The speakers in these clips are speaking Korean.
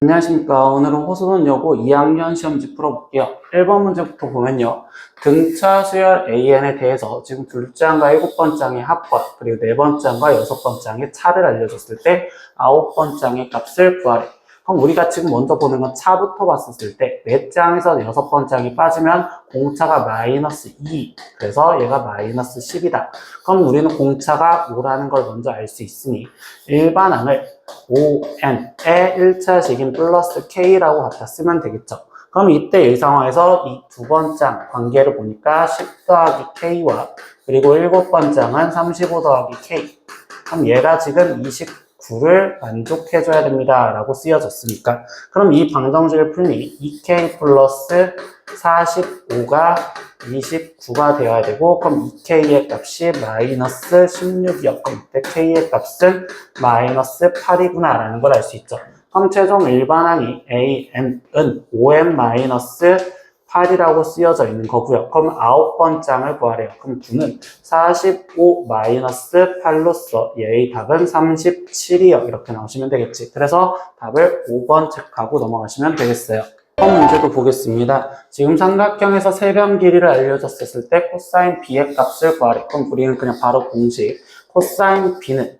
안녕하십니까. 오늘은 호수논여고 2학년 시험지 풀어볼게요. 1번 문제부터 보면요. 등차 수열 AN에 대해서 지금 둘째 항과 7번째 항의 합과 그리고 4번째 항과 6번째 항의 차를 알려줬을 때 9번째 항의 값을 구하래. 그럼 우리가 지금 먼저 보는 건 차부터 봤었을 때 4째 항에서 6번째 항이 빠지면 공차가 마이너스 2, 그래서 얘가 마이너스 10이다. 그럼 우리는 공차가 5라는 걸 먼저 알 수 있으니 일반항을 5n의 1차식인 플러스 k라고 갖다 쓰면 되겠죠. 그럼 이때 이 상황에서 이 두 번째 항 관계를 보니까 10 더하기 k와 그리고 7번째 항은 35 더하기 k. 그럼 얘가 지금 29를 만족해줘야 됩니다 라고 쓰여졌으니까, 그럼 이 방정식을 풀니 2k 플러스 45가 29가 되어야 되고, 그럼 2k의 값이 마이너스 16이었고 이때 k의 값은 마이너스 8이구나 라는 걸 알 수 있죠. 그럼 최종 일반항이 AN은 5n-8이라고 쓰여져 있는 거고요. 그럼 9번째 항을 구하래요. 그럼 9는 45-8로서 얘의 답은 37이요. 이렇게 나오시면 되겠지. 그래서 답을 5번 체크하고 넘어가시면 되겠어요. 다음 문제도 보겠습니다. 지금 삼각형에서 세변 길이를 알려줬을 때 코사인 b의 값을 구하래. 그럼 우리는 그냥 바로 공식 코사인 b는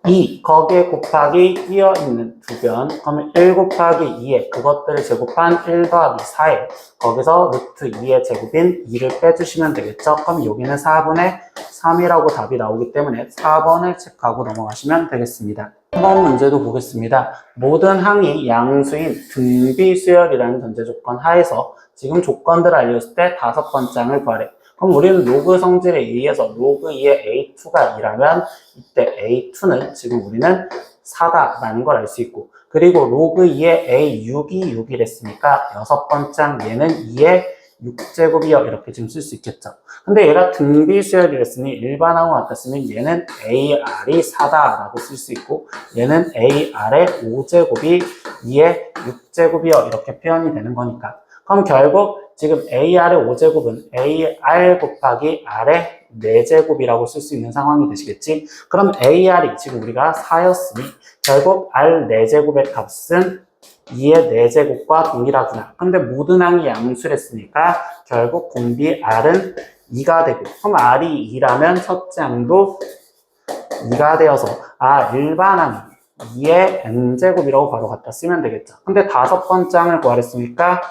2, 거기에 곱하기 끼어있는 두 변, 그러면 1 곱하기 2에 그것들을 제곱한 1 더하기 4에 거기서 루트 2의 제곱인 2를 빼주시면 되겠죠. 그럼 여기는 4분의 3이라고 답이 나오기 때문에 4번을 체크하고 넘어가시면 되겠습니다. 3번 문제도 보겠습니다. 모든 항이 양수인 등비수열이라는 전제 조건 하에서 지금 조건들을 알려줬을 때 5번째 항을 구하래. 그럼 우리는 로그 성질에 의해서 로그 2의 A2가 2라면 이때 A2는 지금 우리는 4다라는 걸 알 수 있고, 그리고 로그 2의 A6이 6이랬으니까 6번째 항 얘는 2의 6제곱이요 이렇게 지금 쓸 수 있겠죠. 근데 얘가 등비수열이랬으니 일반항과 같았으면 얘는 AR이 4다라고 쓸 수 있고, 얘는 AR의 5제곱이 2의 6제곱이요 이렇게 표현이 되는 거니까, 그럼 결국 지금 AR의 5제곱은 AR 곱하기 R의 4제곱이라고 쓸 수 있는 상황이 되시겠지? 그럼 AR이 지금 우리가 4였으니 결국 R 4제곱의 값은 2의 4제곱과 동일하구나. 근데 모든 항이 양수랬으니까 결국 공비 R은 2가 되고, 그럼 R이 2라면 첫째 항도 2가 되어서 일반항이 2의 n제곱이라고 바로 갖다 쓰면 되겠죠. 근데 5번째 항을 구하랬으니까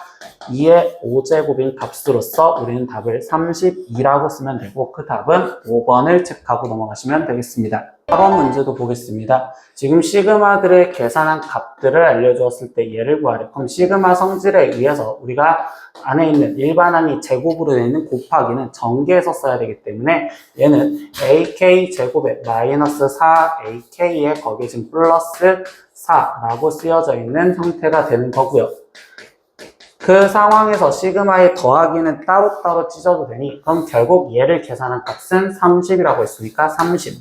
2의 5제곱인 값으로서 우리는 답을 32라고 쓰면 되고, 그 답은 5번을 체크하고 넘어가시면 되겠습니다. 4번 문제도 보겠습니다. 지금 시그마들의 계산한 값들을 알려주었을 때 얘를 구하래. 그럼 시그마 성질에 의해서 우리가 안에 있는 일반항이 제곱으로 되어 있는 곱하기는 전개해서 써야 되기 때문에 얘는 ak 제곱에 마이너스 4ak에 거기에 지금 플러스 4라고 쓰여져 있는 형태가 되는 거고요. 그 상황에서 시그마의 더하기는 따로따로 찢어도 되니, 그럼 결국 얘를 계산한 값은 30이라고 했으니까 30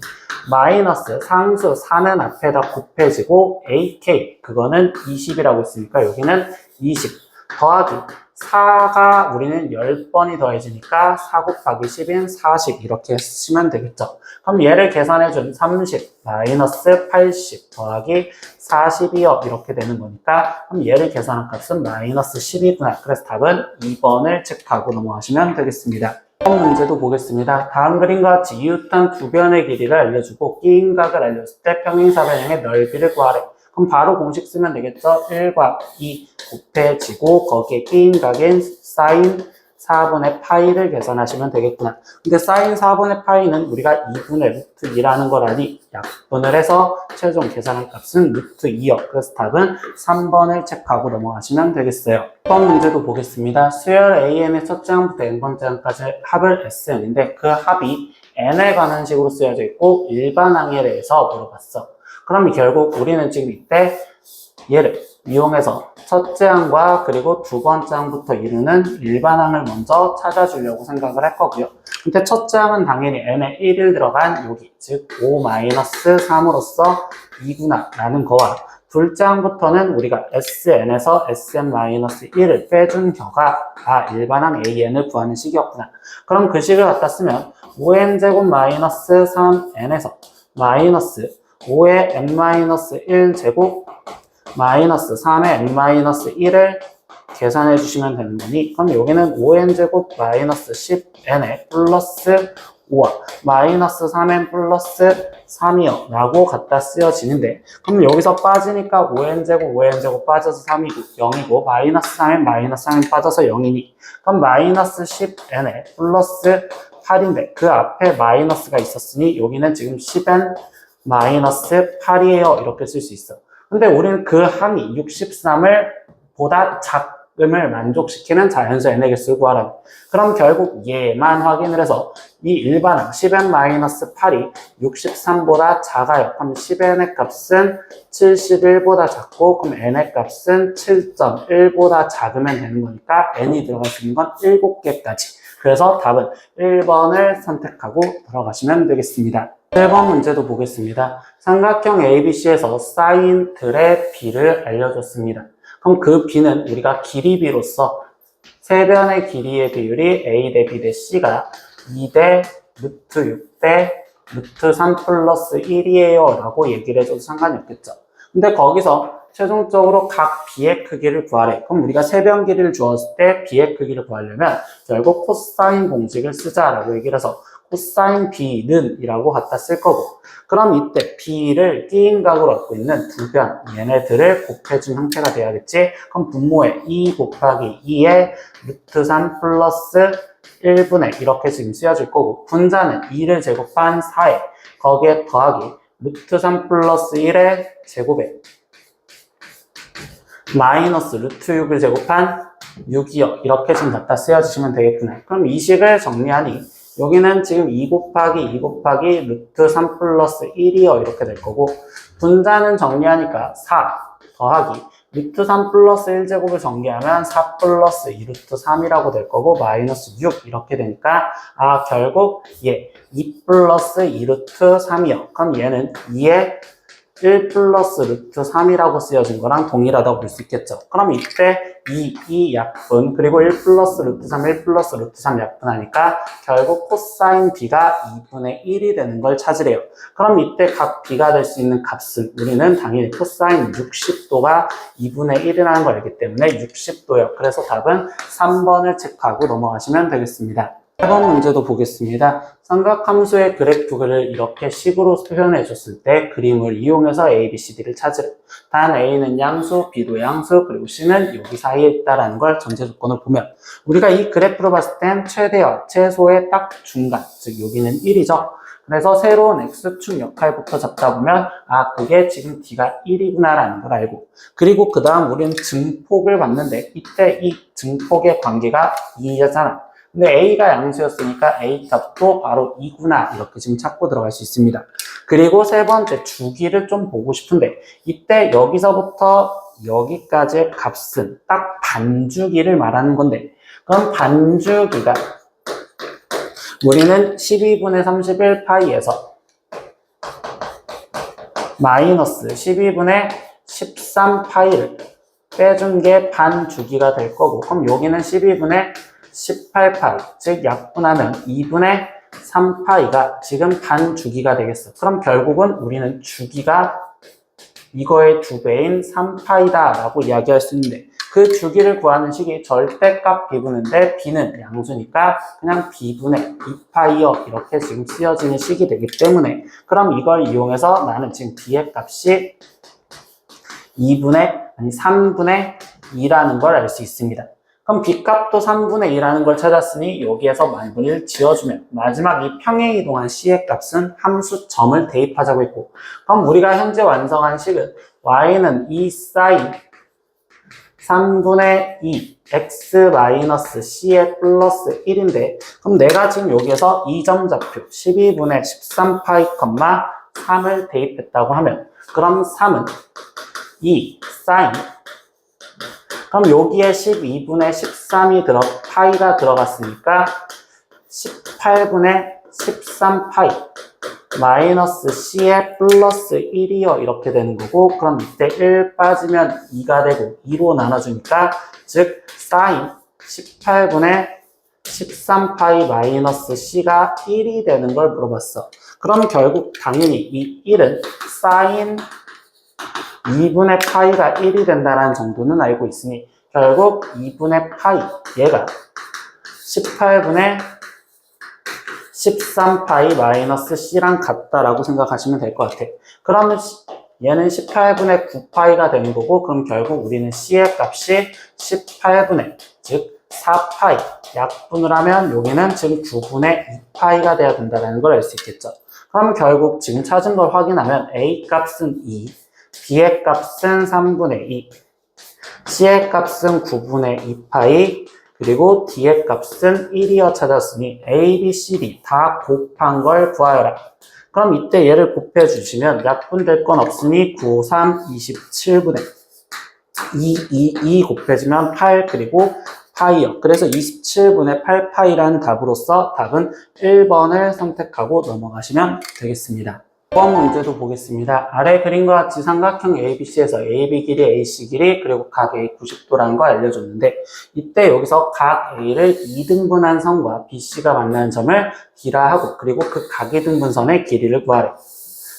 마이너스 상수 4는 앞에다 곱해지고 AK 그거는 20이라고 했으니까 여기는 20 더하기 4가 우리는 10번이 더해지니까 4 곱하기 10인 40 이렇게 쓰시면 되겠죠. 그럼 얘를 계산해준 30 마이너스 80 더하기 40이요 이렇게 되는 거니까, 그럼 얘를 계산한 값은 마이너스 10이구나. 그래서 답은 2번을 체크하고 넘어가시면 되겠습니다. 다음 문제도 보겠습니다. 다음 그림과 같이 이웃한 두 변의 길이를 알려주고 끼인 각을 알려줬을 때 평행사변형의 넓이를 구하래. 그럼 바로 공식 쓰면 되겠죠. 1과 2 곱해지고 거기에 끼인 각인 사인 4분의 파이를 계산하시면 되겠구나. 근데 사인 4분의 파이는 우리가 2분의 루트 2라는 걸 아니 약분을 해서 최종 계산할 값은 루트 2요. 그래서 답은 3번을 체크하고 넘어가시면 되겠어요. 이번 문제도 보겠습니다. 수열 AN의 첫째 항부터 n번째 항까지 합을 SN인데 그 합이 n에 관한 식으로 쓰여져 있고 일반항에 대해서 물어봤어. 그럼 결국 우리는 지금 이때 얘를 이용해서 첫째 항과 그리고 두 번째 항부터 이루는 일반항을 먼저 찾아주려고 생각을 할 거고요. 근데 첫째 항은 당연히 n에 1을 들어간 여기, 즉 5-3으로서 2구나 라는 거와, 둘째 항부터는 우리가 SN에서 SN-1을 빼준 결과 일반항 AN을 구하는 식이었구나. 그럼 그 식을 갖다 쓰면 5n제곱 마이너스 3n에서 마이너스 5의 n-1제곱 마이너스 3의 n-1을 계산해 주시면 되는 거니, 그럼 여기는 5n제곱 마이너스 10n에 플러스 5와 마이너스 3n 플러스 3이요 라고 갖다 쓰여지는데, 그럼 여기서 빠지니까 5n제곱 빠져서 3이고 0이고 마이너스 3n 마이너스 3n 빠져서 0이니, 그럼 마이너스 10n에 플러스 8인데 그 앞에 마이너스가 있었으니 여기는 지금 10n 마이너스 8이에요 이렇게 쓸 수 있어. 근데 우리는 그 항이 63을 보다 작음을 만족시키는 자연수 n의 개수를 구하라고. 그럼 결국 얘만 확인을 해서 이 일반항 10n-8이 63보다 작아요. 그럼 10n의 값은 71보다 작고, 그럼 n의 값은 7.1보다 작으면 되는 거니까 n이 들어갈 수 있는 건 7개까지. 그래서 답은 1번을 선택하고 들어가시면 되겠습니다. 1번 문제도 보겠습니다. 삼각형 ABC에서 사인들의 B를 알려줬습니다. 그럼 그 B는 우리가 길이 B로서 세변의 길이의 비율이 A 대 B 대 C가 2 대 루트 6 대 루트 3 플러스 1이에요 라고 얘기를 해줘도 상관이 없겠죠. 근데 거기서 최종적으로 각 B의 크기를 구하래. 그럼 우리가 세변 길이를 주었을 때 B의 크기를 구하려면 결국 코사인 공식을 쓰자라고 얘기를 해서 코사인 B는 이라고 갖다 쓸 거고, 그럼 이때 B를 띠인각으로 얻고 있는 두 변, 얘네들을 곱해준 형태가 돼야겠지. 그럼 분모에 2 곱하기 2에 루트 3 플러스 1분의 이렇게 지금 쓰여질 거고, 분자는 2를 제곱한 4에 거기에 더하기 루트 3 플러스 1의 제곱에 마이너스 루트 6을 제곱한 6이요. 이렇게 지금 갖다 쓰여주시면 되겠구나. 그럼 이 식을 정리하니 여기는 지금 2 곱하기 2 곱하기 루트 3 플러스 1이요. 이렇게 될 거고, 분자는 정리하니까 4 더하기 루트 3 플러스 1제곱을 정리하면 4 플러스 2 루트 3이라고 될 거고, 마이너스 6 이렇게 되니까 결국 얘 2 플러스 2 루트 3이요. 그럼 얘는 2의 1 플러스 루트 3이라고 쓰여진 거랑 동일하다고 볼 수 있겠죠. 그럼 이때 2 약분, 그리고 1 플러스 루트 3, 1 플러스 루트 3 약분하니까 결국 코사인 B가 2분의 1이 되는 걸 찾으래요. 그럼 이때 각 B가 될 수 있는 값은 우리는 당연히 코사인 60도가 2분의 1이라는 걸 알기 때문에 60도예요. 그래서 답은 3번을 체크하고 넘어가시면 되겠습니다. 8번 문제도 보겠습니다. 삼각함수의 그래프를 이렇게 식으로 표현해 줬을 때 그림을 이용해서 A, B, C, D를 찾으래. 단 A는 양수, B도 양수, 그리고 C는 여기 사이에 있다는 걸 전제 조건을 보면 우리가 이 그래프로 봤을 땐 최대와 최소의 딱 중간, 즉 여기는 1이죠. 그래서 새로운 X축 역할부터 잡다 보면 그게 지금 D가 1이구나라는 걸 알고, 그리고 그 다음 우리는 증폭을 봤는데 이때 이 증폭의 관계가 2잖아. 근데 A가 양수였으니까 A 값도 바로 2구나 이렇게 지금 찾고 들어갈 수 있습니다. 그리고 세 번째 주기를 좀 보고 싶은데 이때 여기서부터 여기까지의 값은 딱 반주기를 말하는 건데, 그럼 반주기가 우리는 12분의 31파이에서 마이너스 12분의 13파이를 빼준 게 반주기가 될 거고, 그럼 여기는 12분의 18파이, 즉 약분하면 2분의 3파이가 지금 반주기가 되겠어. 그럼 결국은 우리는 주기가 이거의 2배인 3파이다 라고 이야기할 수 있는데, 그 주기를 구하는 식이 절대값 비분인데 B는 양수니까 그냥 B분의 2파이어 이렇게 지금 쓰여지는 식이 되기 때문에, 그럼 이걸 이용해서 나는 지금 B의 값이 3분의 2라는 걸 알 수 있습니다. 그럼 B값도 3분의 2라는 걸 찾았으니 여기에서 마무리를 지어주면 마지막 이 평행이동한 C의 값은 함수 점을 대입하자고 했고, 그럼 우리가 현재 완성한 식은 Y는 2 사인 3분의 2 X-C의 플러스 1인데, 그럼 내가 지금 여기에서 이 점 좌표 12분의 13파이, 3을 대입했다고 하면, 그럼 3은 2 사인, 그럼 여기에 12분의 13이 파이가 들어갔으니까 18분의 13파이 마이너스 C의 플러스 1이요 이렇게 되는 거고, 그럼 이때 1 빠지면 2가 되고 2로 나눠주니까 즉 사인 18분의 13파이 마이너스 C가 1이 되는 걸 물어봤어. 그럼 결국 당연히 이 1은 사인 2분의 파이가 1이 된다는 정도는 알고 있으니 결국 2분의 파이, 얘가 18분의 13파이 마이너스 c랑 같다라고 생각하시면 될 것 같아. 그러면 얘는 18분의 9파이가 되는 거고, 그럼 결국 우리는 c의 값이 18분의, 즉 4파이, 약분을 하면 여기는 지금 9분의 2파이가 돼야 된다는 걸 알 수 있겠죠. 그럼 결국 지금 찾은 걸 확인하면 a 값은 2, b의 값은 3분의 2, c의 값은 9분의 2파이, 그리고 d의 값은 1이어 찾았으니 a, b, c, d 다 곱한 걸 구하여라. 그럼 이때 얘를 곱해주시면 약분될 건 없으니 9, 3, 27분의 2 곱해지면 8, 그리고 파이요. 그래서 27분의 8파이라는 답으로서 답은 1번을 선택하고 넘어가시면 되겠습니다. 2번 문제도 보겠습니다. 아래 그림과 같이 삼각형 ABC에서 AB 길이, AC 길이, 그리고 각 A 90도라는 걸 알려줬는데, 이때 여기서 각 A를 2등분한 선과 BC가 만나는 점을 D라 하고, 그리고 그 각이등분선의 길이를 구하래.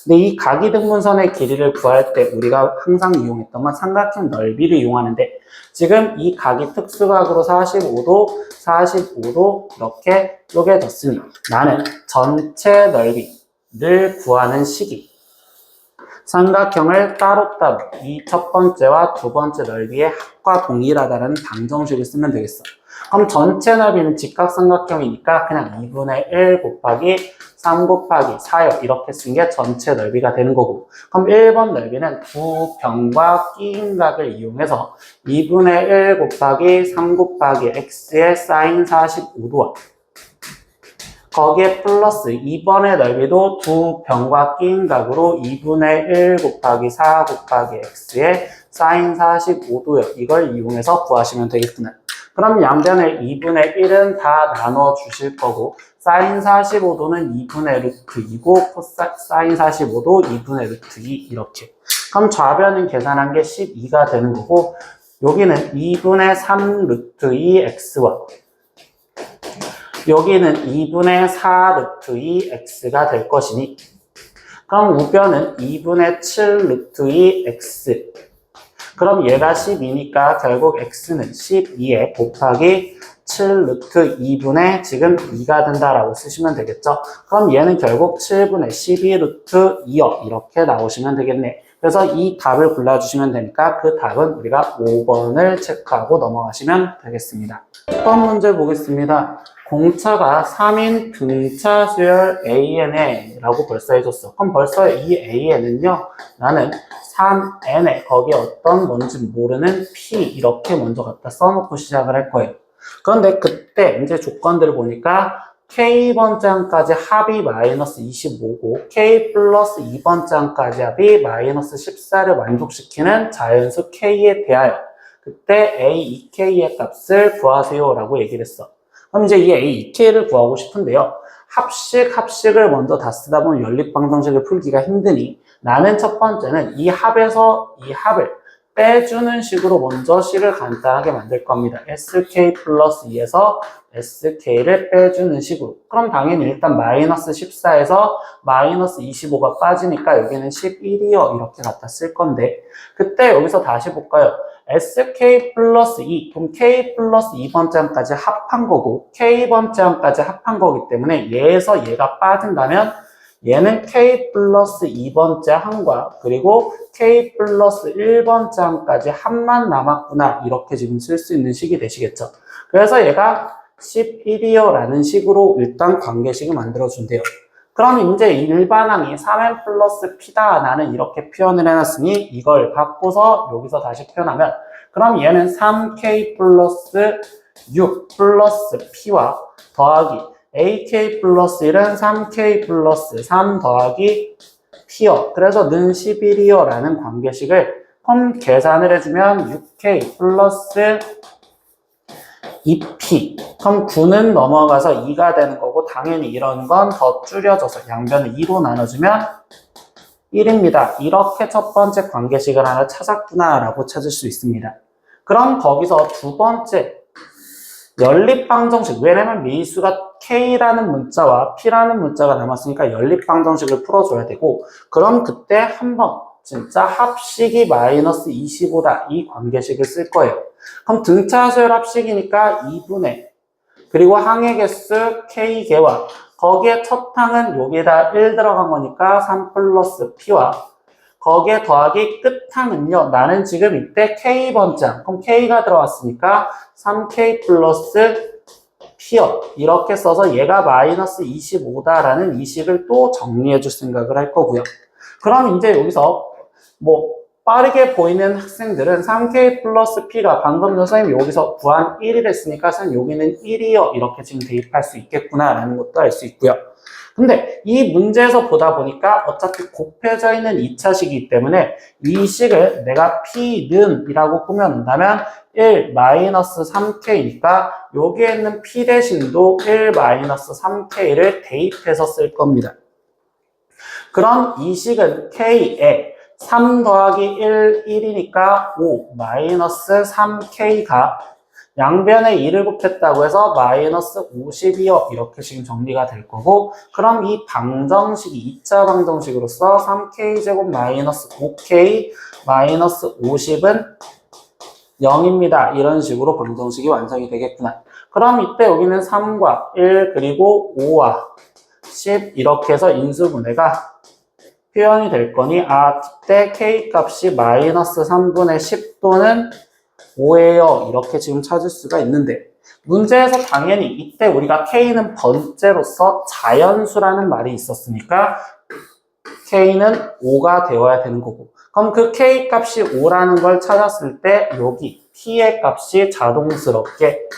근데 이 각이등분선의 길이를 구할 때 우리가 항상 이용했던 건 삼각형 넓이를 이용하는데, 지금 이 각이 특수각으로 45도, 45도 이렇게 쪼개졌으니 나는 전체 넓이를 구하는 식이 삼각형을 따로따로 이 첫 번째와 두 번째 넓이의 합과 동일하다는 방정식을 쓰면 되겠어. 그럼 전체 넓이는 직각삼각형이니까 그냥 2분의 1 곱하기 3 곱하기 4요. 이렇게 쓴 게 전체 넓이가 되는 거고, 그럼 1번 넓이는 두 변과 끼인 각을 이용해서 2분의 1 곱하기 3 곱하기 x의 사인 45도와 거기에 플러스 2번의 넓이도 두 변과 끼인 각으로 2분의 1 곱하기 4 곱하기 x의 사인 45도요. 이걸 이용해서 구하시면 되겠구나. 그럼 양변에 2분의 1은 다 나눠 주실 거고, 사인 45도는 2분의 루트 2고 사인 45도 2분의 루트 2 이렇게. 그럼 좌변은 계산한 게 12가 되는 거고, 여기는 2분의 3 루트 2 x와 여기는 2분의 4 루트 2 x가 될 것이니, 그럼 우변은 2분의 7 루트 2 x. 그럼 얘가 12니까 결국 x는 12에 곱하기 7 루트 2분의 지금 2가 된다라고 쓰시면 되겠죠. 그럼 얘는 결국 7분의 12 루트 2요. 이렇게 나오시면 되겠네. 그래서 이 답을 골라주시면 되니까 그 답은 우리가 5번을 체크하고 넘어가시면 되겠습니다. 6번 문제 보겠습니다. 공차가 3인 등차 수열 AN에 라고 벌써 해줬어. 그럼 벌써 이 AN은요, 나는 3N에 거기에 어떤 뭔지 모르는 P 이렇게 먼저 갖다 써놓고 시작을 할 거예요. 그런데 그때 이제 조건들을 보니까 K번째 항까지 합이 마이너스 25고 K 플러스 2번째 항까지 합이 마이너스 14를 만족시키는 자연수 K에 대하여 그때 A, 2K의 값을 구하세요 라고 얘기를 했어. 그럼 이제 이 A, 2K를 구하고 싶은데요. 합식을 먼저 다 쓰다 보면 연립방정식을 풀기가 힘드니 나는 첫 번째는 이 합에서 이 합을 빼주는 식으로 먼저 식을 간단하게 만들 겁니다. SK 플러스 2에서 SK를 빼주는 식으로. 그럼 당연히 일단 마이너스 14에서 마이너스 25가 빠지니까 여기는 11이요. 이렇게 갖다 쓸 건데, 그때 여기서 다시 볼까요? SK 플러스 2, 그럼 K 플러스 2번째 항까지 합한 거고 K번째 항까지 합한 거기 때문에 얘에서 얘가 빠진다면 얘는 K 플러스 2번째 항과 그리고 K 플러스 1번째 항까지 합만 남았구나, 이렇게 지금 쓸 수 있는 식이 되시겠죠. 그래서 얘가 11이요 라는 식으로 일단 관계식을 만들어준대요. 그럼 이제 일반항이 3n 플러스 p다 나는 이렇게 표현을 해놨으니 이걸 갖고서 여기서 다시 표현하면, 그럼 얘는 3k 플러스 6 플러스 p와 더하기 AK 플러스 1은 3K 플러스 3 더하기 P요. 그래서 는 11이요 라는 관계식을 계산을 해주면 6K 플러스 2P. 그럼 9는 넘어가서 2가 되는 거고, 당연히 이런 건 더 줄여져서 양변을 2로 나눠주면 1입니다. 이렇게 첫 번째 관계식을 하나 찾았구나 라고 찾을 수 있습니다. 그럼 거기서 두 번째 연립방정식, 왜냐면 미수가 K라는 문자와 P라는 문자가 남았으니까 연립방정식을 풀어줘야 되고, 그럼 그때 한번 진짜 합식이 마이너스 25다. 이 관계식을 쓸 거예요. 그럼 등차 수열 합식이니까 2분의 그리고 항의 개수 K개와 거기에 첫 항은 여기에다 1 들어간 거니까 3 플러스 P와 거기에 더하기 끝항은요. 나는 지금 이때 K번째 항. 그럼 K가 들어왔으니까 3K 플러스 P요. 이렇게 써서 얘가 마이너스 25다라는 이 식을 또 정리해 줄 생각을 할 거고요. 그럼 이제 여기서 빠르게 보이는 학생들은 3K 플러스 P가 방금 전 선생님이 여기서 구한 1이 됐으니까 선생님 여기는 1이요. 이렇게 지금 대입할 수 있겠구나라는 것도 알 수 있고요. 근데 이 문제에서 보다 보니까 어차피 곱해져 있는 2차식이기 때문에 이 식을 내가 P는 이라고 꾸며놓는다면 1 마이너스 3K니까 여기에 있는 P 대신도 1 마이너스 3K를 대입해서 쓸 겁니다. 그럼 이 식은 K에 3 더하기 1, 1이니까 5 마이너스 3K가 양변에 2를 곱했다고 해서 마이너스 52요. 이렇게 지금 정리가 될 거고 그럼 이 방정식이 2차 방정식으로서 3K제곱 마이너스 5K 마이너스 50은 0입니다. 이런 식으로 방정식이 완성이 되겠구나. 그럼 이때 여기는 3과 1 그리고 5와 10 이렇게 해서 인수분해가 표현이 될 거니 그때 K 값이 마이너스 3분의 10 또는 5예요. 이렇게 지금 찾을 수가 있는데 문제에서 당연히 이때 우리가 K는 번째로서 자연수라는 말이 있었으니까 K는 5가 되어야 되는 거고 그럼 그 K 값이 5라는 걸 찾았을 때 여기 T의 값이 자동스럽게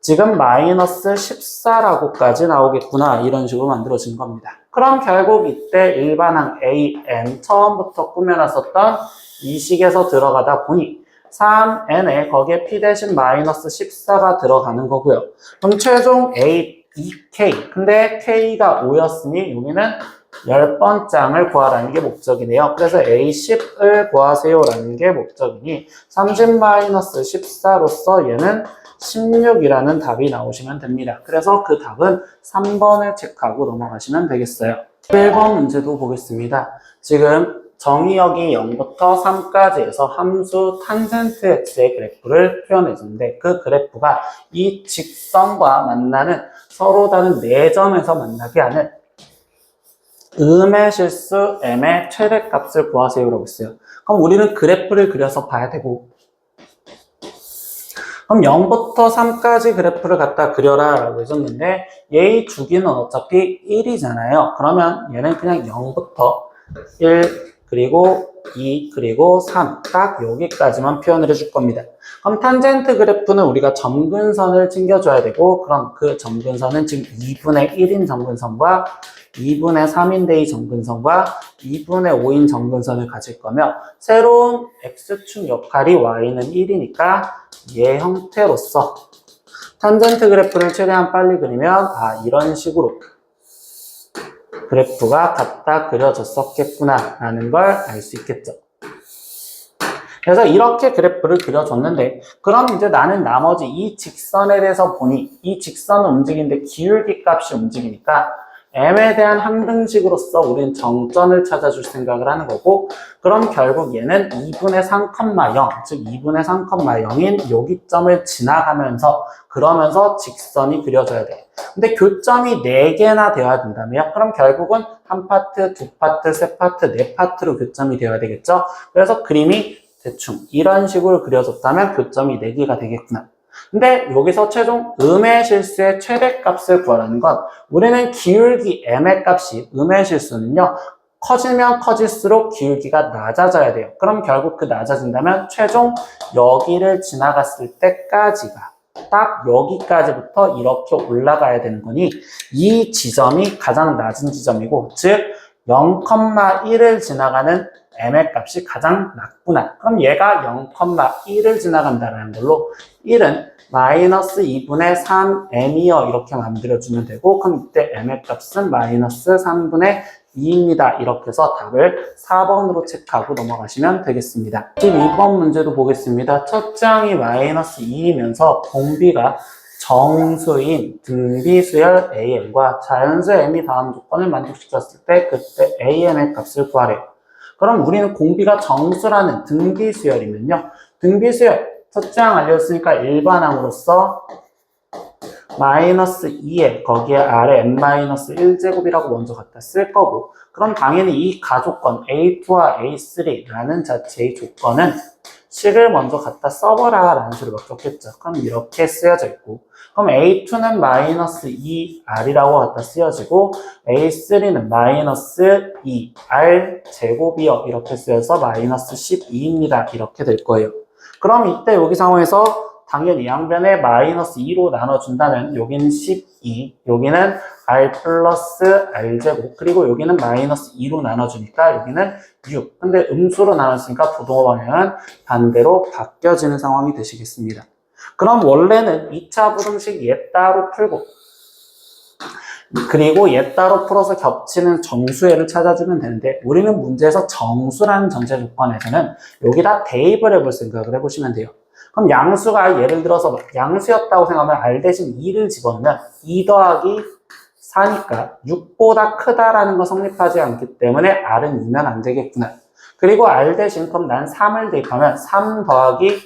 지금 마이너스 14라고까지 나오겠구나 이런 식으로 만들어진 겁니다. 그럼 결국 이때 일반항 AN 처음부터 꾸며놨었던 이 식에서 들어가다 보니 3n에 거기에 P 대신 마이너스 14가 들어가는 거고요. 그럼 최종 A, 2K 근데 K가 5였으니 여기는 10번째 항을 구하라는 게 목적이네요. 그래서 A10을 구하세요 라는 게 목적이니 30-14로서 얘는 16이라는 답이 나오시면 됩니다. 그래서 그 답은 3번을 체크하고 넘어가시면 되겠어요. 1번 문제도 보겠습니다. 지금 정의역이 0부터 3까지 해서 함수 탄젠트 x의 그래프를 표현해 주는데 그 그래프가 이 직선과 만나는 서로 다른 4점에서 만나게 하는 음의 실수 m의 최대값을 구하세요 라고 했어요. 그럼 우리는 그래프를 그려서 봐야 되고 그럼 0부터 3까지 그래프를 갖다 그려라 라고 해줬는데 얘의 주기는 어차피 1이잖아요. 그러면 얘는 그냥 0부터 1 그리고 2 그리고 3 딱 여기까지만 표현을 해줄 겁니다. 그럼 탄젠트 그래프는 우리가 점근선을 챙겨줘야 되고 그럼 그 점근선은 지금 2분의 1인 점근선과 2분의 3인데이 점근선과 2분의 5인 점근선을 가질 거며 새로운 x축 역할이 y는 1이니까 얘 형태로서 탄젠트 그래프를 최대한 빨리 그리면 이런 식으로 그래프가 갖다 그려졌었겠구나 라는 걸 알 수 있겠죠. 그래서 이렇게 그래프를 그려줬는데 그럼 이제 나는 나머지 이 직선에 대해서 보니 이 직선은 움직이는데 기울기 값이 움직이니까 m에 대한 항등식으로서 우리는 정점을 찾아줄 생각을 하는 거고 그럼 결국 얘는 2분의 3,0 즉 2분의 3,0인 여기점을 지나가면서 그러면서 직선이 그려져야 돼. 근데 교점이 4개나 되어야 된다며 그럼 결국은 한 파트, 두 파트, 세 파트, 네 파트로 교점이 되어야 되겠죠. 그래서 그림이 대충 이런 식으로 그려졌다면 교점이 4개가 되겠구나. 근데 여기서 최종 음의 실수의 최대값을 구하라는 건 우리는 기울기 m의 값이 음의 실수는요 커지면 커질수록 기울기가 낮아져야 돼요. 그럼 결국 그 낮아진다면 최종 여기를 지나갔을 때까지가 딱 여기까지부터 이렇게 올라가야 되는 거니 이 지점이 가장 낮은 지점이고 즉 0,1을 지나가는 m의 값이 가장 낮구나. 그럼 얘가 0,1을 지나간다는 걸로 1은 마이너스 2분의 3m이요 이렇게 만들어주면 되고 그럼 이때 m의 값은 마이너스 3분의 2입니다. 이렇게 해서 답을 4번으로 체크하고 넘어가시면 되겠습니다. 12번 문제도 보겠습니다. 첫째 항이 마이너스 2이면서 공비가 정수인 등비수열 AN과 자연수 M이 다음 조건을 만족시켰을 때 그때 AN의 값을 구하래요. 그럼 우리는 공비가 정수라는 등비수열이면요. 등비수열 첫째 항 알려줬으니까 일반항으로서 마이너스 2에 거기에 아래 n-1제곱이라고 먼저 갖다 쓸 거고, 그럼 당연히 이 가조건 A2와 A3라는 자체의 조건은 식을 먼저 갖다 써보라 라는 식으로 바뀌었겠죠. 그럼 이렇게 쓰여져 있고, 그럼 A2는 마이너스 2R이라고 갖다 쓰여지고 A3는 마이너스 2R 제곱이요 이렇게 쓰여서 마이너스 12입니다. 이렇게 될 거예요. 그럼 이때 여기 상황에서 당연히 양변에 마이너스 2로 나눠준다면 여기는 12, 여기는 R 플러스 R제곱, 그리고 여기는 마이너스 2로 나눠주니까 여기는 6. 근데 음수로 나눴으니까 부동호 방향은 반대로 바뀌어지는 상황이 되시겠습니다. 그럼 원래는 2차 부등식 얘 따로 풀고 그리고 얘 따로 풀어서 겹치는 정수애를 찾아주면 되는데, 우리는 문제에서 정수라는 전제 조건에서는 여기다 대입을 해볼 생각을 해보시면 돼요. 그럼 양수가 예를 들어서 양수였다고 생각하면 R 대신 2를 집어넣으면 2 더하기 4니까 6보다 크다라는 거 성립하지 않기 때문에 R은 2면 안 되겠구나. 그리고 R 대신 그럼 난 3을 대입하면 3 더하기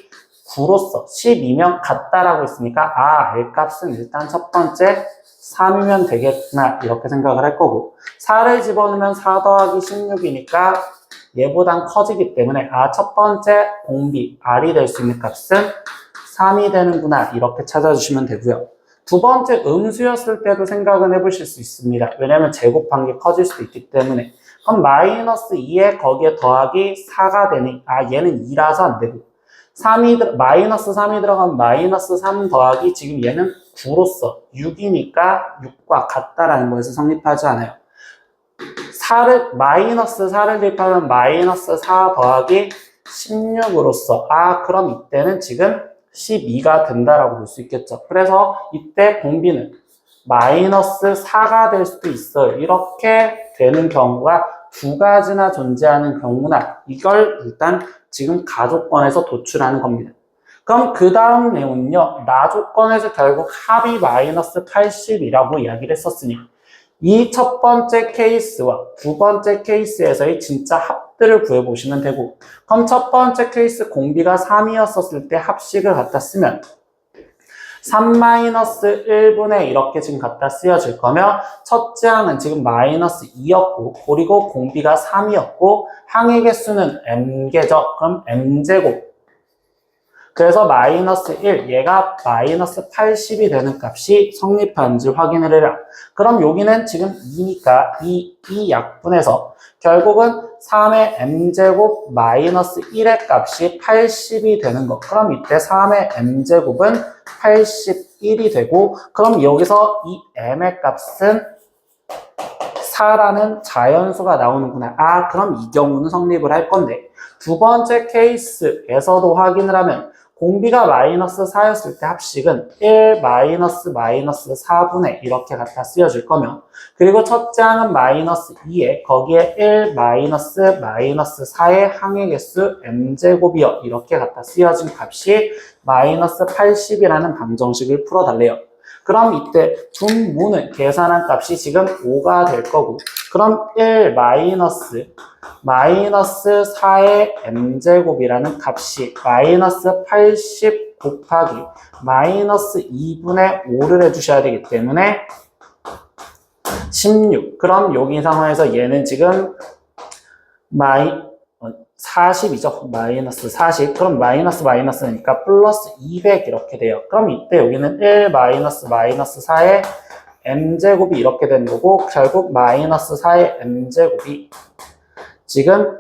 9로서 12면 같다라고 했으니까 R 값은 일단 첫 번째 3이면 되겠구나 이렇게 생각을 할 거고, 4를 집어넣으면 4 더하기 16이니까 얘보단 커지기 때문에 첫 번째 공비 R이 될 수 있는 값은 3이 되는구나 이렇게 찾아주시면 되고요. 두 번째 음수였을 때도 생각은 해보실 수 있습니다. 왜냐하면 제곱한 게 커질 수도 있기 때문에. 그럼 마이너스 2에 거기에 더하기 4가 되니 얘는 2라서 안 되고, 마이너스 3이 들어가면 마이너스 3 더하기 지금 얘는 9로서 6이니까 6과 같다라는 거에서 성립하지 않아요. 마이너스 4를 대입하면 마이너스 4 더하기 16으로서 그럼 이때는 지금 12가 된다라고 볼 수 있겠죠. 그래서 이때 공비는 마이너스 4가 될 수도 있어요. 이렇게 되는 경우가 두 가지나 존재하는 경우나 이걸 일단 지금 가조건에서 도출하는 겁니다. 그럼 그 다음 내용은요. 나조건에서 결국 합이 마이너스 80이라고 이야기를 했었으니 이 첫 번째 케이스와 두 번째 케이스에서의 진짜 합들을 구해보시면 되고, 그럼 첫 번째 케이스 공비가 3이었을 때 합식을 갖다 쓰면 3-1분의 이렇게 지금 갖다 쓰여질 거며, 첫째 항은 지금 마이너스 2였고 그리고 공비가 3이었고 항의 개수는 m개죠. 그럼 m제곱, 그래서 마이너스 1, 얘가 마이너스 80이 되는 값이 성립하는지 확인을 해라. 그럼 여기는 지금 2니까 이 약분해서 결국은 3의 m제곱 마이너스 1의 값이 80이 되는 거. 그럼 이때 3의 m제곱은 81이 되고, 그럼 여기서 이 m의 값은 4라는 자연수가 나오는구나. 그럼 이 경우는 성립을 할 건데, 두 번째 케이스에서도 확인을 하면 공비가 마이너스 4였을 때 합식은 1 마이너스 4분의 이렇게 갖다 쓰여질 거며, 그리고 첫째 항은 마이너스 2에 거기에 1 마이너스 4의 항의 개수 m제곱이요 이렇게 갖다 쓰여진 값이 마이너스 80이라는 방정식을 풀어달래요. 그럼 이때 분모는 계산한 값이 지금 5가 될 거고, 그럼 1 마이너스 4의 m제곱이라는 값이 마이너스 80 곱하기 마이너스 2분의 5를 해주셔야 되기 때문에 16. 그럼 여기 상황에서 얘는 지금 40이죠. 마이너스 40. 그럼 마이너스니까 플러스 200 이렇게 돼요. 그럼 이때 여기는 1 마이너스 4의 m제곱이 이렇게 되는 거고, 결국 마이너스 4의 m제곱이 지금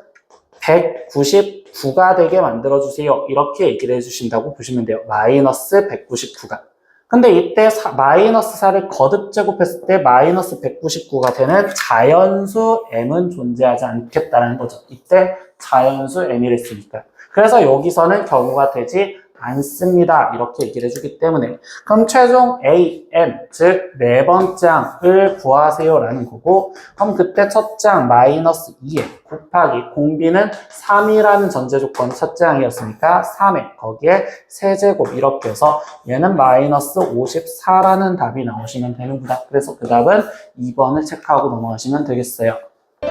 199가 되게 만들어주세요. 이렇게 얘기를 해주신다고 보시면 돼요. 마이너스 199가. 근데 이때 마이너스 4를 거듭 제곱했을 때 마이너스 199가 되는 자연수 m은 존재하지 않겠다는 거죠. 이때 자연수 m이랬으니까. 그래서 여기서는 경우가 되지 않습니다. 이렇게 얘기를 해주기 때문에, 그럼 최종 AM, 즉 네 번째 항을 구하세요 라는 거고, 그럼 그때 첫째 항 마이너스 2에 곱하기 공비는 3이라는 전제 조건이 첫째 항이었으니까 3에 거기에 세제곱 이렇게 해서 얘는 마이너스 54라는 답이 나오시면 되는구나. 그래서 그 답은 2번을 체크하고 넘어가시면 되겠어요.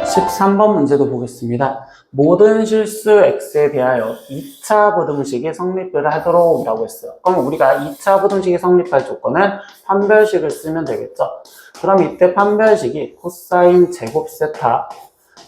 13번 문제도 보겠습니다. 모든 실수 x에 대하여 2차 부등식이 성립을 하도록 라고 했어요. 그럼 우리가 2차 부등식이 성립할 조건은 판별식을 쓰면 되겠죠. 그럼 이때 판별식이 코사인 제곱 세타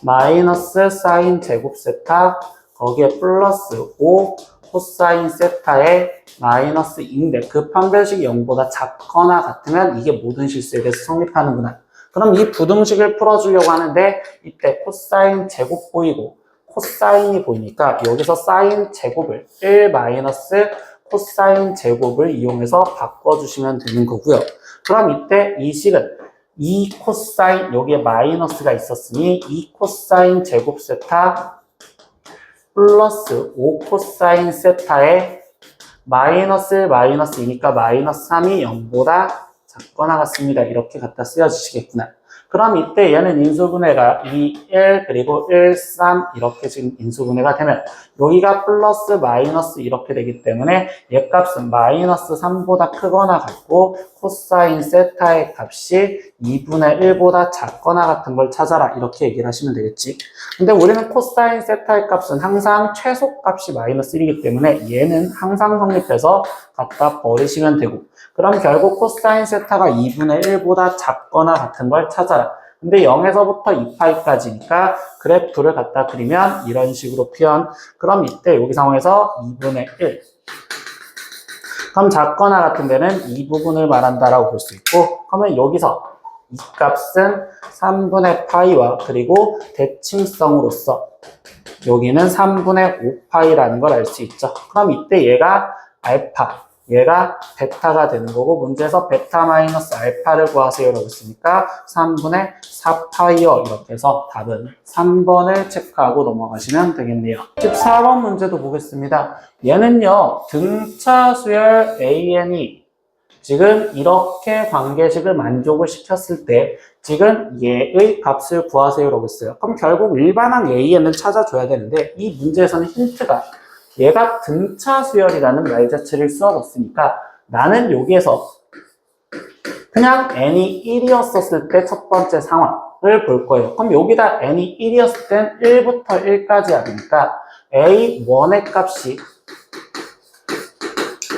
마이너스 사인 제곱 세타 거기에 플러스 5 코사인 세타에 마이너스 2인데 그 판별식이 0보다 작거나 같으면 이게 모든 실수에 대해서 성립하는구나. 그럼 이 부등식을 풀어주려고 하는데 이때 코사인 제곱 보이고 코사인이 보이니까 여기서 사인 제곱을 1 마이너스 코사인 제곱을 이용해서 바꿔주시면 되는 거고요. 그럼 이때 이 식은 2 코사인 여기에 마이너스가 있었으니 2 코사인 제곱 세타 플러스 5 코사인 세타에 마이너스 마이너스 2니까 마이너스 3이 0보다 작거나 같습니다. 이렇게 갖다 쓰여주시겠구나. 그럼 이때 얘는 인수분해가 2, 1, 그리고 1, 3 이렇게 지금 인수분해가 되면 여기가 플러스 마이너스 이렇게 되기 때문에 얘 값은 마이너스 3보다 크거나 같고 코사인 세타의 값이 2분의 1보다 작거나 같은 걸 찾아라 이렇게 얘기를 하시면 되겠지. 근데 우리는 코사인 세타의 값은 항상 최소값이 마이너스 1이기 때문에 얘는 항상 성립해서 갖다 버리시면 되고 그럼 결국 코사인 세타가 2분의 1보다 작거나 같은 걸 찾아라. 근데 0에서부터 2파이까지니까 그래프를 갖다 그리면 이런 식으로 표현. 그럼 이때 여기 상황에서 2분의 1. 그럼 작거나 같은 데는 이 부분을 말한다라고 볼 수 있고 그러면 여기서 이 값은 3분의 파이와 그리고 대칭성으로서 여기는 3분의 5파이라는 걸 알 수 있죠. 그럼 이때 얘가 알파 얘가 베타가 되는 거고 문제에서 베타 마이너스 알파를 구하세요라고 했으니까 3분의 4파이어 이렇게 해서 답은 3번을 체크하고 넘어가시면 되겠네요. 14번 문제도 보겠습니다. 얘는요 등차 수열 AN이 지금 이렇게 관계식을 만족을 시켰을 때 지금 얘의 값을 구하세요라고 했어요. 그럼 결국 일반항 AN을 찾아줘야 되는데 이 문제에서는 힌트가 얘가 등차 수열이라는 말 자체를 써봤으니까 나는 여기에서 그냥 n이 1이었을 때 첫 번째 상황을 볼 거예요. 그럼 여기다 n이 1이었을 땐 1부터 1까지 하니까 a1의 값이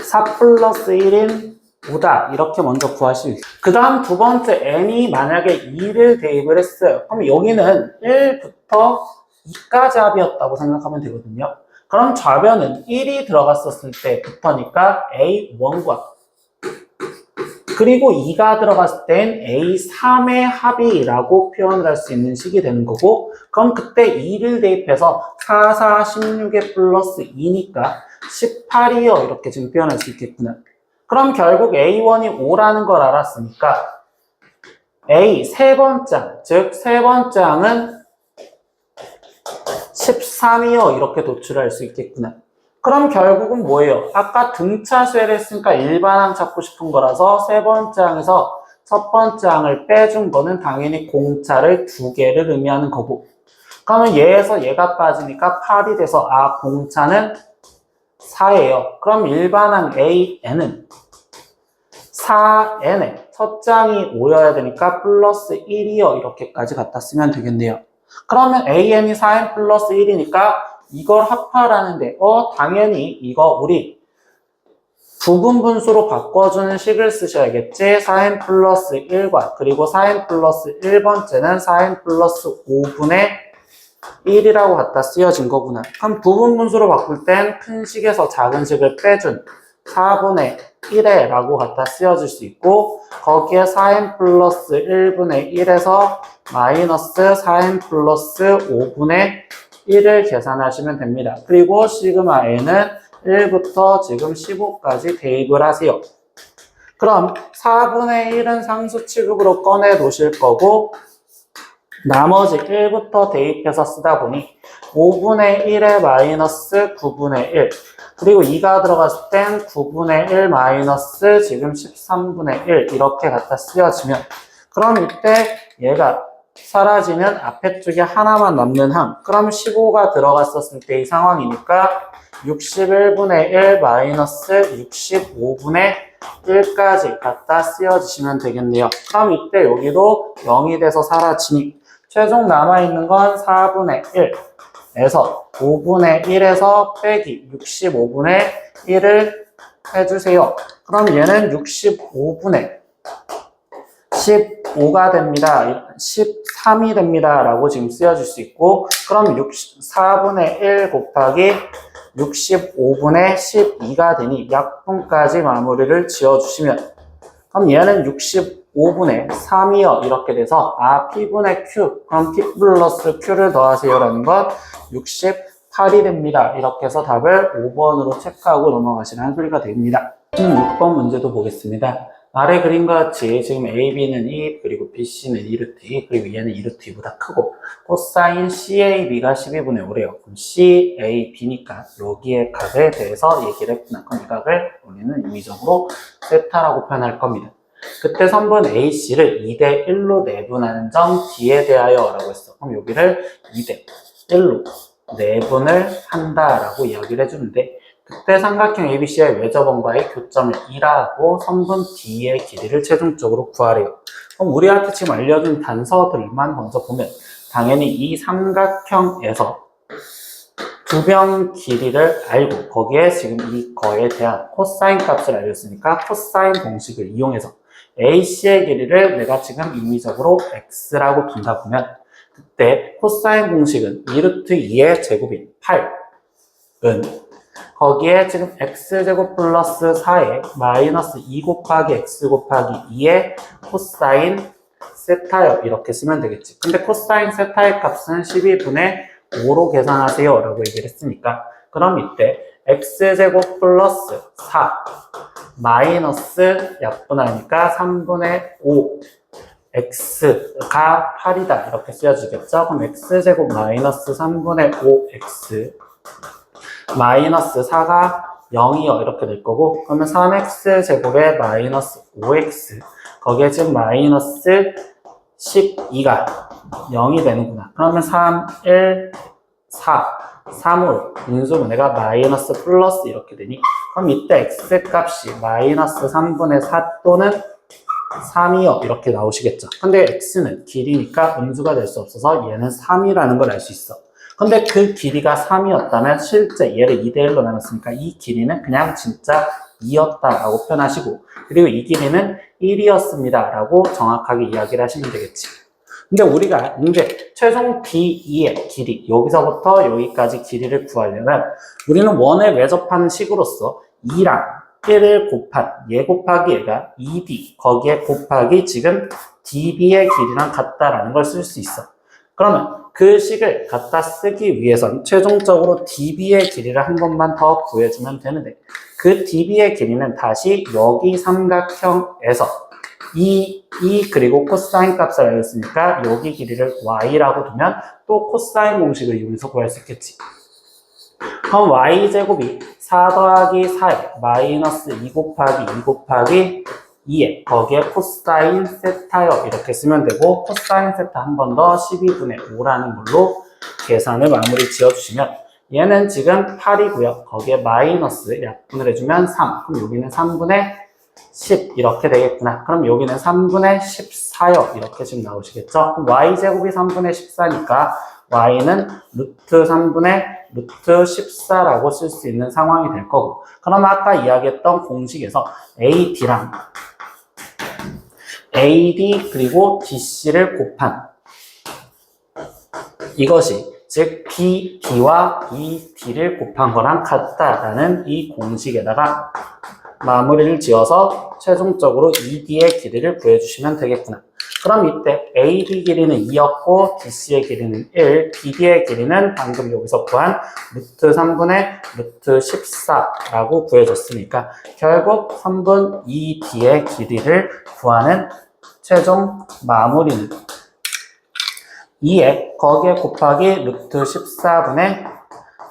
4 플러스 1인 5다 이렇게 먼저 구하시면 돼요. 그 다음 두 번째 n이 만약에 2를 대입을 했어요. 그럼 여기는 1부터 2까지 합이었다고 생각하면 되거든요. 그럼 좌변은 1이 들어갔었을 때부터니까 A1과 그리고 2가 들어갔을 땐 A3의 합이라고 표현을 할 수 있는 식이 되는 거고 그럼 그때 2를 대입해서 4, 4, 16에 플러스 2니까 18이요 이렇게 지금 표현할 수 있겠구나. 그럼 결국 A1이 5라는 걸 알았으니까 A 세 번째 항, 즉 세 번째 항은 13이요 이렇게 도출할 수 있겠구나. 그럼 결국은 뭐예요? 아까 등차 수열을 했으니까 일반항 찾고 싶은 거라서 세 번째 항에서 첫 번째 항을 빼준 거는 당연히 공차를 두 개를 의미하는 거고 그러면 얘에서 얘가 빠지니까 8이 돼서 공차는 4예요. 그럼 일반항 AN은 4n에 첫 장이 5여야 되니까 플러스 1이요 이렇게까지 갖다 쓰면 되겠네요. 그러면 AN이 4n 플러스 1이니까 이걸 합하라는데 당연히 이거 우리 부분 분수로 바꿔주는 식을 쓰셔야겠지. 4n 플러스 1과 그리고 4n 플러스 1번째는 4n 플러스 5분의 1이라고 갖다 쓰여진 거구나. 그럼 부분 분수로 바꿀 땐 큰 식에서 작은 식을 빼준 4분의 1에 라고 갖다 쓰여질 수 있고 거기에 4n 플러스 1분의 1에서 마이너스 4n 플러스 5분의 1을 계산하시면 됩니다. 그리고 시그마 n은 1부터 지금 15까지 대입을 하세요. 그럼 4분의 1은 상수 취급으로 꺼내 놓으실 거고 나머지 1부터 대입해서 쓰다 보니 5분의 1에 마이너스 9분의 1 그리고 2가 들어갔을 땐 9분의 1 마이너스 지금 13분의 1 이렇게 갖다 쓰여지면 그럼 이때 얘가 사라지면 앞에 쪽에 하나만 남는 항 그럼 15가 들어갔었을 때 이 상황이니까 61분의 1 마이너스 65분의 1까지 갖다 쓰여주시면 되겠네요. 그럼 이때 여기도 0이 돼서 사라지니 최종 남아있는 건 4분의 1에서 5분의 1에서 빼기 65분의 1을 해주세요. 그럼 얘는 65분의 15가 됩니다. 13이 됩니다. 라고 지금 쓰여질 수 있고, 그럼 4분의 1 곱하기 65분의 12가 되니 약분까지 마무리를 지어주시면, 그럼 얘는 65분의 3이요. 이렇게 돼서, P분의 Q, 그럼 P 플러스 Q를 더하세요. 라는 건 68이 됩니다. 이렇게 해서 답을 5번으로 체크하고 넘어가시라는 소리가 됩니다. 16번 문제도 보겠습니다. 아래 그림과 같이 지금 A, B는 2, 그리고 B, C는 2루트 2, 그리고 얘는 2루트 2보다 크고 코사인 CAB가 12분의 5래요. 그럼 CAB니까 여기의 값에 대해서 얘기를 했구나. 그럼 이 값을 우리는 임의적으로 세타라고 표현할 겁니다. 그때 선분 AC를 2대 1로 내분하는 점 D에 대하여 라고 했어. 그럼 여기를 2대 1로 내분을 한다라고 이야기를 해주는데, 그때 삼각형 ABC의 외접원과의 교점을 2라고 선분 D의 길이를 최종적으로 구하래요. 그럼 우리한테 지금 알려준 단서들만 먼저 보면 당연히 이 삼각형에서 두변 길이를 알고 거기에 지금 이거에 대한 코사인 값을 알렸으니까 코사인 공식을 이용해서 AC의 길이를 내가 지금 임의적으로 X라고 둔다 보면 그때 코사인 공식은 2루트 2의 제곱인 8은 거기에 지금 x제곱 플러스 4에 마이너스 2 곱하기 x 곱하기 2의 코사인 세타요. 이렇게 쓰면 되겠지. 근데 코사인 세타의 값은 12분의 5로 계산하세요. 라고 얘기를 했으니까 그럼 이때 x제곱 플러스 4 마이너스 약분하니까 3분의 5 x가 8이다. 이렇게 쓰여지겠죠. 그럼 x제곱 마이너스 3분의 5x 마이너스 4가 0이요. 이렇게 될 거고, 그러면 3x 제곱에 마이너스 5x, 거기에 지금 마이너스 12가 0이 되는구나. 그러면 3, 1, 4, 3으로 인수분해가 마이너스 플러스 이렇게 되니, 그럼 이때 x 값이 마이너스 3분의 4 또는 3이요. 이렇게 나오시겠죠. 근데 x는 길이니까 음수가 될 수 없어서 얘는 3이라는 걸 알 수 있어. 근데 그 길이가 3이었다면 실제 얘를 2대1로 나눴으니까 이 길이는 그냥 진짜 2였다라고 표현하시고, 그리고 이 길이는 1이었습니다 라고 정확하게 이야기를 하시면 되겠지. 근데 우리가 이제 최종 D2의 길이, 여기서부터 여기까지 길이를 구하려면 우리는 원에 외접하는 식으로서 2랑 1을 곱한 얘 곱하기 얘가 2D, 거기에 곱하기 지금 DB의 길이랑 같다라는 걸 쓸 수 있어. 그러면 그 식을 갖다 쓰기 위해선 최종적으로 DB의 길이를 한 번만 더 구해주면 되는데, 그 DB의 길이는 다시 여기 삼각형에서 그리고 코사인 값을 알렸으니까 여기 길이를 y라고 두면 또 코사인 공식을 이용해서 구할 수 있겠지. 그럼 y제곱이 4 더하기 4에 마이너스 2 곱하기 2에 거기에 코사인 세타요. 이렇게 쓰면 되고, 코사인 세타 한 번 더 12분의 5라는 걸로 계산을 마무리 지어주시면 얘는 지금 8이고요. 거기에 마이너스 약분을 해주면 3. 그럼 여기는 3분의 10 이렇게 되겠구나. 그럼 여기는 3분의 14요. 이렇게 지금 나오시겠죠? 그럼 y제곱이 3분의 14니까 y는 루트 3분의 루트 14라고 쓸 수 있는 상황이 될 거고, 그럼 아까 이야기했던 공식에서 AD랑 AD 그리고 DC를 곱한 이것이 즉 BD와 ED를 곱한 거랑 같다라는 이 공식에다가 마무리를 지어서 최종적으로 ED의 길이를 구해주시면 되겠구나. 그럼 이때 AD 길이는 2였고 DC의 길이는 1, BD의 길이는 방금 여기서 구한 루트 3분의 루트 14라고 구해줬으니까 결국 3분 ED의 길이를 구하는 최종 마무리는 2에 거기에 곱하기 루트 14분의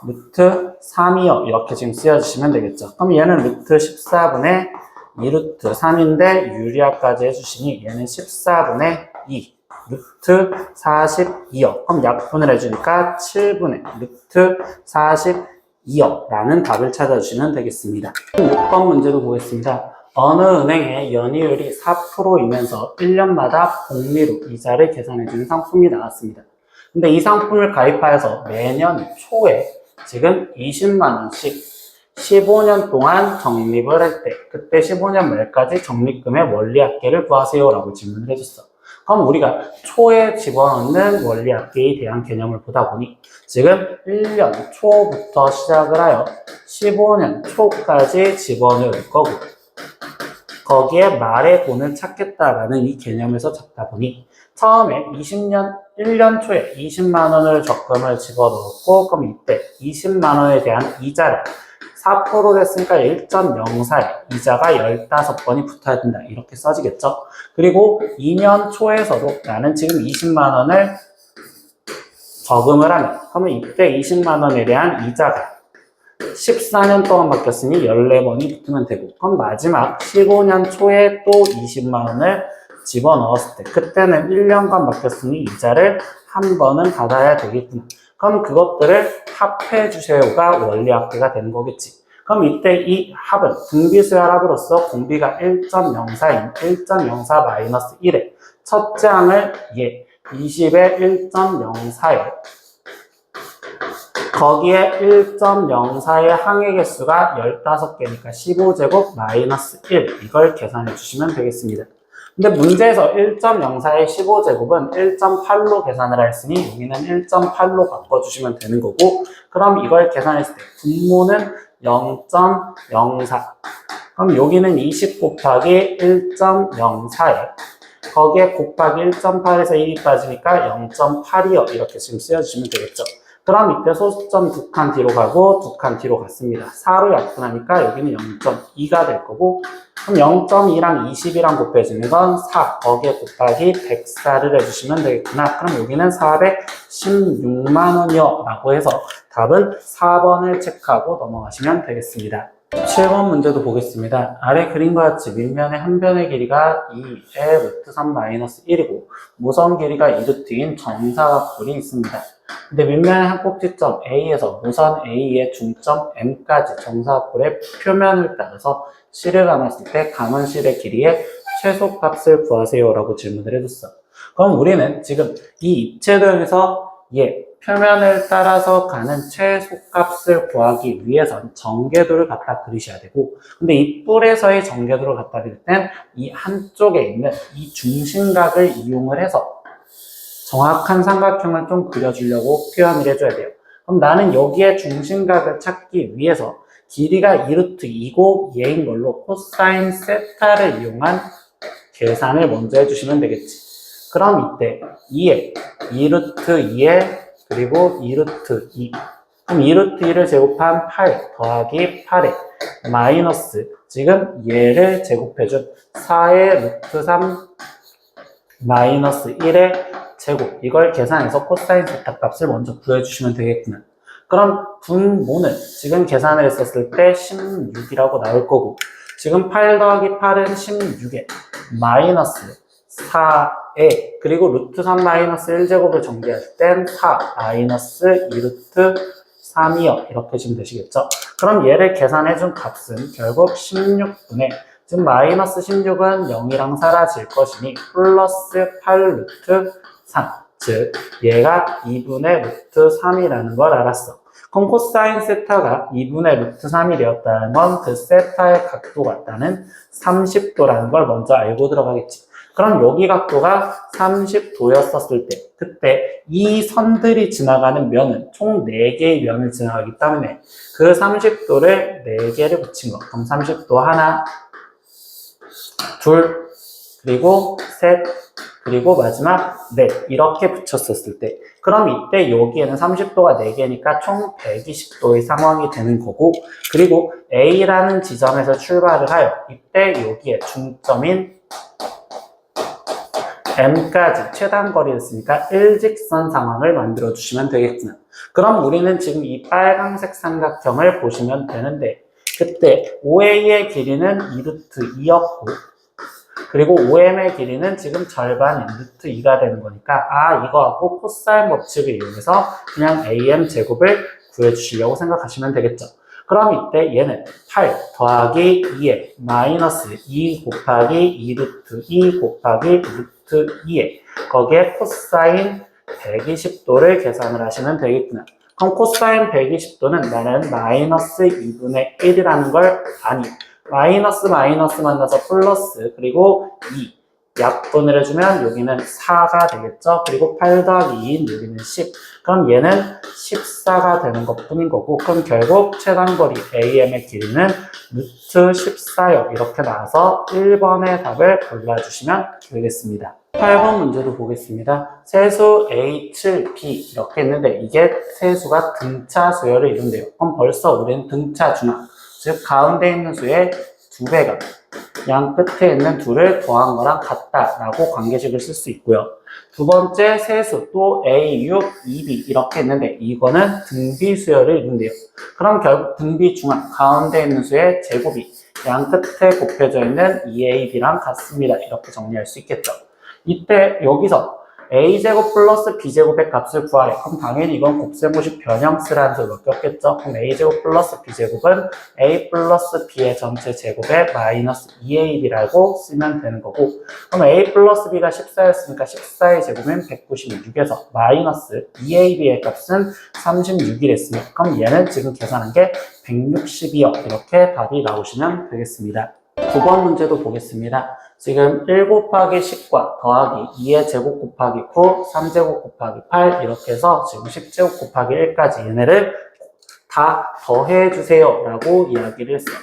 루트 3이요. 이렇게 지금 쓰여주시면 되겠죠. 그럼 얘는 루트 14분의 2루트 3인데 유리화까지 해주시니 얘는 14분의 2 루트 42요. 그럼 약분을 해주니까 7분의 루트 42요 라는 답을 찾아주시면 되겠습니다. 6번 문제도 보겠습니다. 어느 은행의 연이율이 4%이면서 1년마다 복리로 이자를 계산해주는 상품이 나왔습니다. 근데 이 상품을 가입하여서 매년 초에 지금 20만 원씩 15년 동안 적립을 할 때, 그때 15년 말까지 적립금의 원리합계를 구하세요 라고 질문을 해줬어. 그럼 우리가 초에 집어넣는 원리합계에 대한 개념을 보다 보니 지금 1년 초부터 시작을 하여 15년 초까지 집어넣을 거고, 거기에 말의 돈을 찾겠다라는 이 개념에서 잡다 보니 처음에 1년 초에 20만 원을 적금을 집어넣었고, 그럼 이때 20만 원에 대한 이자를 4%를 했으니까 1.04에 이자가 15번이 붙어야 된다. 이렇게 써지겠죠. 그리고 2년 초에서도 나는 지금 20만 원을 저금을 하면, 그러면 이때 20만 원에 대한 이자가 14년 동안 바뀌었으니 14번이 붙으면 되고, 그럼 마지막 15년 초에 또 20만 원을 집어넣었을 때, 그때는 1년간 바뀌었으니 이자를 한 번은 받아야 되겠구나. 그럼 그것들을 합해 주세요가 원리합계가 되는 거겠지. 그럼 이때 이 합은 분비수열 합으로서 공비가 1.04인 1.04 마이너스 1에 첫째 항을 20에 1.04에 거기에 1.04의 항의 개수가 15개니까 15제곱 마이너스 1 이걸 계산해 주시면 되겠습니다. 근데 문제에서 1.04의 15제곱은 1.8로 계산을 했으니 여기는 1.8로 바꿔주시면 되는 거고, 그럼 이걸 계산했을 때 분모는 0.04, 그럼 여기는 20 곱하기 1.04에 거기에 곱하기 1.8에서 1이 빠지니까 0.8이요. 이렇게 지금 쓰여주시면 되겠죠. 그럼 이때 소수점 2칸 뒤로 가고 2칸 뒤로 갔습니다. 4로 약분하니까 여기는 0.2가 될 거고, 그럼 0.2랑 20이랑 곱해지는 건 4, 거기에 곱하기 104를 해주시면 되겠구나. 그럼 여기는 416만 원이요 라고 해서 답은 4번을 체크하고 넘어가시면 되겠습니다. 7번 문제도 보겠습니다. 아래 그림과 같이 밑면의 한 변의 길이가 2의 루트 3 마이너스 1이고 모선 길이가 2루트인 정사각뿔이 있습니다. 근데 밑면의 한 꼭지점 A에서 모선 A의 중점 M까지 정사각뿔의 표면을 따라서 실을 감았을 때 감은 실의 길이의 최소값을 구하세요 라고 질문을 해줬어. 그럼 우리는 지금 이 입체도형에서 표면을 따라서 가는 최소값을 구하기 위해선 정계도를 갖다 그리셔야 되고, 근데 이 뿔에서의 정계도를 갖다 그릴 땐 이 한쪽에 있는 이 중심각을 이용을 해서 정확한 삼각형을 좀 그려주려고 표현을 해줘야 돼요. 그럼 나는 여기에 중심각을 찾기 위해서 길이가 2루트 2고 얘인 걸로 코사인 세타를 이용한 계산을 먼저 해주시면 되겠지. 그럼 이때 2에 2루트 2에 그리고 2루트 2. 그럼 2루트 2를 제곱한 8 더하기 8에 마이너스 지금 얘를 제곱해준 4의 루트 3 마이너스 1의 제곱, 이걸 계산해서 코사인 세타 값을 먼저 구해주시면 되겠구나. 그럼 분모는 지금 계산을 했었을 때 16이라고 나올 거고, 지금 8 더하기 8은 16에 마이너스 4에 그리고 루트 3 마이너스 1제곱을 정리할 땐 4 마이너스 2루트 3이요. 이렇게 지금 되시겠죠? 그럼 얘를 계산해준 값은 결국 16분의, 지금 마이너스 16은 0이랑 사라질 것이니 플러스 8 루트 3, 즉 얘가 2분의 루트 3이라는 걸 알았어. 그럼 코사인 세타가 2분의 루트 3이 되었다는 건 그 세타의 각도가 나는 30도라는 걸 먼저 알고 들어가겠지. 그럼 여기 각도가 30도였었을 때, 그때 이 선들이 지나가는 면은 총 4개의 면을 지나가기 때문에 그 30도를 4개를 붙인 거. 그럼 30도 하나, 둘, 그리고 셋, 그리고 마지막 넷, 이렇게 붙였었을 때, 그럼 이때 여기에는 30도가 4개니까 총 120도의 상황이 되는 거고, 그리고 A라는 지점에서 출발을 하여 이때 여기에 중점인 M까지 최단 거리였으니까 일직선 상황을 만들어 주시면 되겠구나. 그럼 우리는 지금 이 빨간색 삼각형을 보시면 되는데, 그때 OA의 길이는 2루트 2였고 그리고 OM의 길이는 지금 절반인 루트 2가 되는 거니까 이거하고 코사인 법칙을 이용해서 그냥 AM 제곱을 구해주시려고 생각하시면 되겠죠. 그럼 이때 얘는 8 더하기 2에 마이너스 2 곱하기 2 루트 2 곱하기 루트 2에 거기에 코사인 120도를 계산을 하시면 되겠구나. 그럼 코사인 120도는 나는 마이너스 2분의 1이라는 걸 아니 마이너스 마이너스 만나서 플러스 그리고 2 약분을 해주면 여기는 4가 되겠죠. 그리고 8 더하기 2인 여기는 10. 그럼 얘는 14가 되는 것 뿐인 거고 그럼 결국 최단거리 AM의 길이는 루트 14요. 이렇게 나와서 1번의 답을 골라주시면 되겠습니다. 8번 문제도 보겠습니다. 세수 A7B 이렇게 했는데 이게 세수가 등차 수열을 이룬대요. 그럼 벌써 우리는 등차 중앙, 즉 가운데 있는 수의 2배가 양 끝에 있는 둘을 더한 거랑 같다라고 관계식을 쓸 수 있고요. 두 번째 세수 또 A6, 2B 이렇게 했는데 이거는 등비 수열을 이룬대요. 그럼 결국 등비 중앙 가운데 있는 수의 제곱이 양 끝에 곱해져 있는 2AB랑 같습니다. 이렇게 정리할 수 있겠죠. 이때 여기서 a제곱 플러스 b제곱의 값을 구하래. 그럼 당연히 이건 곱셈고식 변형쓰라는 소리밖에 없겠죠. 그럼 a제곱 플러스 b제곱은 a 플러스 b의 전체 제곱에 마이너스 2ab라고 쓰면 되는 거고 그럼 a 플러스 b가 14였으니까 14의 제곱은 196에서 마이너스 2ab의 값은 36이랬으니 그럼 얘는 지금 계산한 게 162요. 이렇게 답이 나오시면 되겠습니다. 9번 문제도 보겠습니다. 지금 1 곱하기 10과 더하기 2의 제곱 곱하기 9, 3제곱 곱하기 8 이렇게 해서 지금 10제곱 곱하기 1까지 얘네를 다 더해주세요 라고 이야기를 했어요.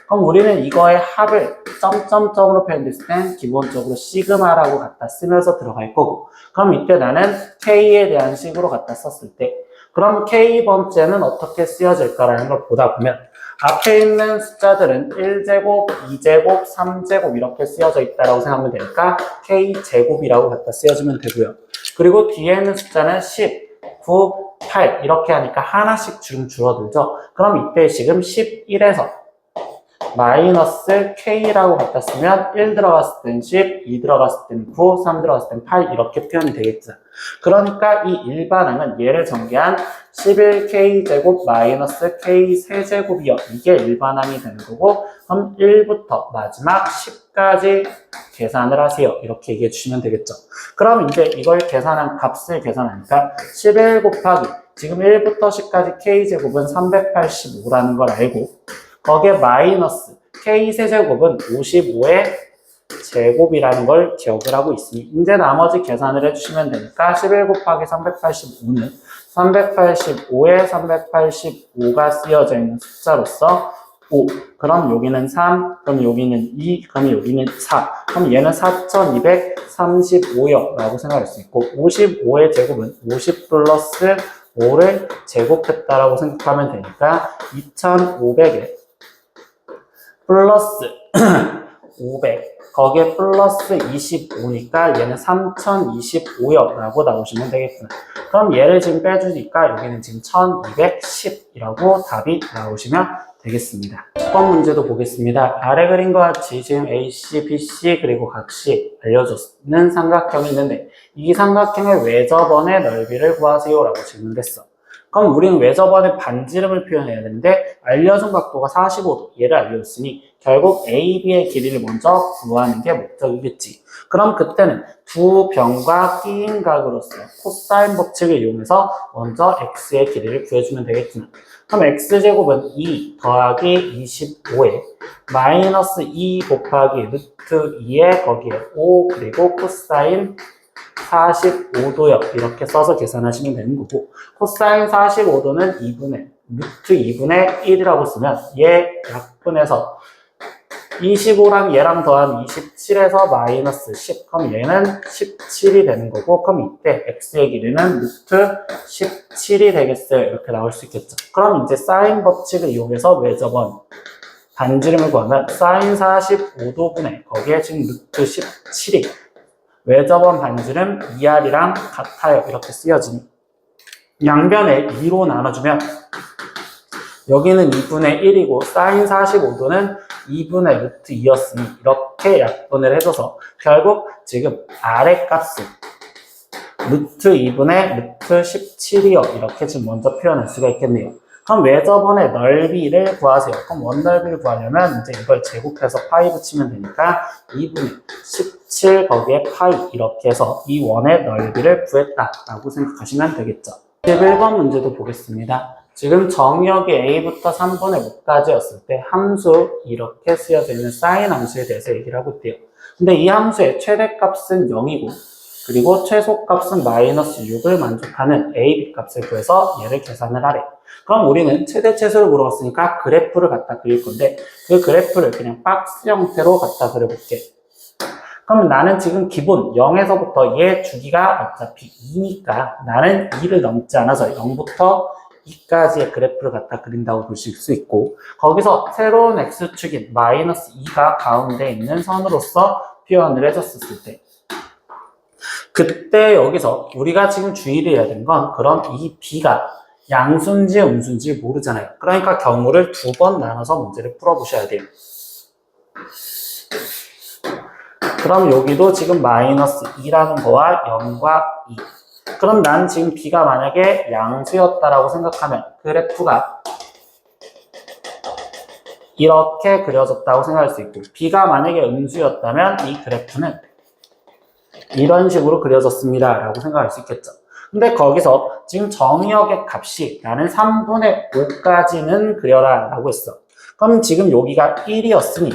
그럼 우리는 이거의 합을 점점점으로 표현했을 땐 기본적으로 시그마라고 갖다 쓰면서 들어갈 거고 그럼 이때 나는 K에 대한 식으로 갖다 썼을 때 그럼 K번째는 어떻게 쓰여질까라는 걸 보다 보면 앞에 있는 숫자들은 1제곱, 2제곱, 3제곱 이렇게 쓰여져 있다고 생각하면 되니까 K제곱이라고 갖다 쓰여지면 되고요. 그리고 뒤에 있는 숫자는 10, 9, 8 이렇게 하니까 하나씩 좀 줄어들죠. 그럼 이때 지금 11에서 마이너스 K라고 갖다 쓰면 1 들어갔을 땐 10, 2 들어갔을 땐 9, 3 들어갔을 땐 8 이렇게 표현이 되겠죠. 그러니까 이 일반항은 얘를 전개한 11K제곱 마이너스 K3제곱이요. 이게 일반항이 되는 거고 그럼 1부터 마지막 10까지 계산을 하세요. 이렇게 얘기해 주시면 되겠죠. 그럼 이제 이걸 계산한 값을 계산하니까 11 곱하기 지금 1부터 10까지 K제곱은 385라는 걸 알고 거기에 마이너스 K3제곱은 55의 제곱이라는 걸 기억을 하고 있으니 이제 나머지 계산을 해주시면 되니까 11 곱하기 385는 385에 385가 쓰여져 있는 숫자로서 5 그럼 여기는 3 그럼 여기는 2 그럼 여기는 4 그럼 얘는 4235요 라고 생각할 수 있고 55의 제곱은 50 플러스 5를 제곱했다라고 생각하면 되니까 2500에 플러스 500 거기에 플러스 25니까 얘는 3025요 라고 나오시면 되겠구나. 그럼 얘를 지금 빼주니까 여기는 지금 1210이라고 답이 나오시면 되겠습니다. 10번 문제도 보겠습니다. 아래 그림과 같이 지금 AC, BC 그리고 각시 알려줬는 삼각형이 있는데 이 삼각형의 외접원의 넓이를 구하세요 라고 질문을 했어. 그럼 우리는 외접원의 반지름을 표현해야 되는데 알려준 각도가 45도 얘를 알려줬으니 결국 AB의 길이를 먼저 구하는 게 목적이겠지. 그럼 그때는 두 변과 끼인 각으로서 코사인 법칙을 이용해서 먼저 X의 길이를 구해주면 되겠구나. 그럼 X제곱은 2 더하기 25에 마이너스 2 곱하기 루트 2에 거기에 5 그리고 코사인 45도요. 이렇게 써서 계산하시면 되는 거고 코사인 45도는 2분의 루트 2분의 1이라고 쓰면 얘 약분해서 25랑 얘랑 더하면 27에서 마이너스 10 그럼 얘는 17이 되는 거고 그럼 이때 X의 길이는 루트 17이 되겠어요. 이렇게 나올 수 있겠죠. 그럼 이제 사인 법칙을 이용해서 외접원 반지름을 구하면 사인 45도분의 거기에 지금 루트 17이 외접원 반지름 2R이랑 같아요. 이렇게 쓰여지니 양변에 2로 나눠주면 여기는 2분의 1이고 사인 45도는 2분의 루트 2였으니 이렇게 약분을 해줘서 결국 지금 아래 값은 루트 2분의 루트 17이요. 이렇게 지금 먼저 표현할 수가 있겠네요. 그럼 외접원의 넓이를 구하세요. 그럼 원넓이를 구하려면 이제 이걸 제곱해서 파이 붙이면 되니까 2분의 17 거기에 파이 이렇게 해서 이 원의 넓이를 구했다라고 생각하시면 되겠죠. 11번 문제도 보겠습니다. 지금 정의역이 A부터 3분의 5까지였을 때 함수 이렇게 쓰여져 있는 사인 함수에 대해서 얘기를 하고 있대요. 근데 이 함수의 최대값은 0이고 그리고 최소값은 마이너스 6을 만족하는 A, B 값을 구해서 얘를 계산을 하래. 그럼 우리는 최대 최소를 물어봤으니까 그래프를 갖다 그릴 건데 그 그래프를 그냥 박스 형태로 갖다 그려볼게. 그럼 나는 지금 기본 0에서부터 얘 주기가 어차피 2니까 나는 2를 넘지 않아서 0부터 2까지의 그래프를 갖다 그린다고 보실 수 있고 거기서 새로운 x축인 마이너스 2가 가운데 있는 선으로서 표현을 해줬을 때 그때 여기서 우리가 지금 주의를 해야 되는 건 그럼 이 b가 양수인지 음수인지 모르잖아요. 그러니까 경우를 2번 나눠서 문제를 풀어보셔야 돼요. 그럼 여기도 지금 마이너스 2라는 거와 0과 2. 그럼 난 지금 b가 만약에 양수였다라고 생각하면 그래프가 이렇게 그려졌다고 생각할 수 있고 b가 만약에 음수였다면 이 그래프는 이런 식으로 그려졌습니다 라고 생각할 수 있겠죠. 근데 거기서 지금 정의역의 값이 나는 3분의 5까지는 그려라 라고 했어. 그럼 지금 여기가 1이었으니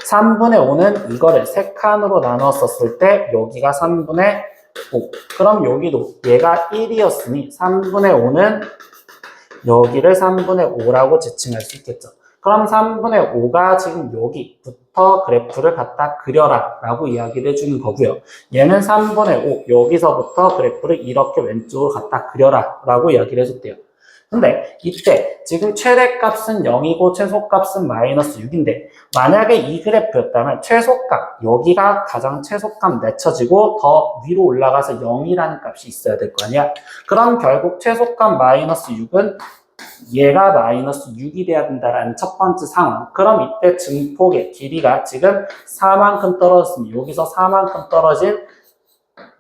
3분의 5는 이거를 3칸으로 나눴었을 때 여기가 3분의 5. 그럼 여기도 얘가 1이었으니 3분의 5는 여기를 3분의 5라고 지칭할 수 있겠죠. 그럼 3분의 5가 지금 여기부터 그래프를 갖다 그려라 라고 이야기를 해주는 거고요. 얘는 3분의 5 여기서부터 그래프를 이렇게 왼쪽으로 갖다 그려라 라고 이야기를 해줬대요. 근데 이때 지금 최대값은 0이고 최소값은 마이너스 6인데 만약에 이 그래프였다면 최소값 여기가 가장 최소값 내쳐지고 더 위로 올라가서 0이라는 값이 있어야 될 거 아니야. 그럼 결국 최소값 마이너스 6은 얘가 마이너스 6이 돼야 된다라는 첫 번째 상황. 그럼 이때 증폭의 길이가 지금 4만큼 떨어졌으면 여기서 4만큼 떨어진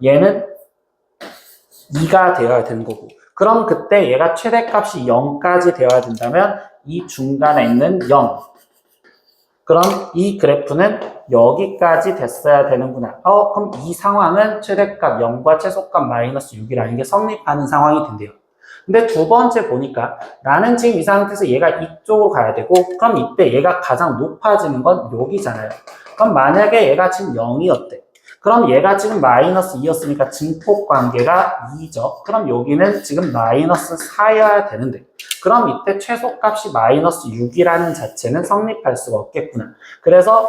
얘는 2가 되어야 되는 거고 그럼 그때 얘가 최대값이 0까지 되어야 된다면 이 중간에 있는 0 그럼 이 그래프는 여기까지 됐어야 되는구나. 그럼 이 상황은 최대값 0과 최소값 마이너스 6이라는 게 성립하는 상황이 된대요. 근데 두 번째 보니까 나는 지금 이 상태에서 얘가 이쪽으로 가야 되고 그럼 이때 얘가 가장 높아지는 건 여기잖아요. 그럼 만약에 얘가 지금 0이었대. 그럼 얘가 지금 마이너스 2였으니까 증폭 관계가 2죠. 그럼 여기는 지금 마이너스 4여야 되는데 그럼 이때 최소값이 마이너스 6이라는 자체는 성립할 수가 없겠구나. 그래서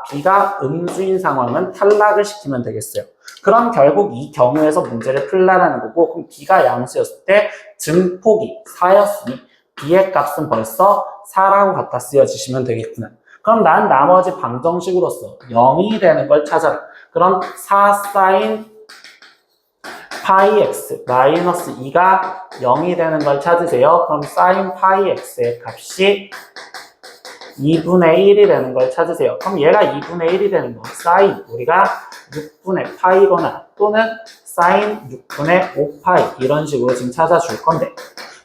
b가 음수인 상황은 탈락을 시키면 되겠어요. 그럼 결국 이 경우에서 문제를 풀라는 거고 그럼 b가 양수였을 때 증폭이 4였으니 b의 값은 벌써 4라고 갖다 쓰여주시면 되겠구나. 그럼 난 나머지 방정식으로서 0이 되는 걸 찾아라. 그럼 4 사인 파이 x 마이너스 2가 0이 되는 걸 찾으세요. 그럼 사인 파이 x의 값이 2분의 1이 되는 걸 찾으세요. 그럼 얘가 2분의 1이 되는 거 사인 우리가 6분의 파이거나 또는 사인 6분의 5파이 이런 식으로 지금 찾아줄 건데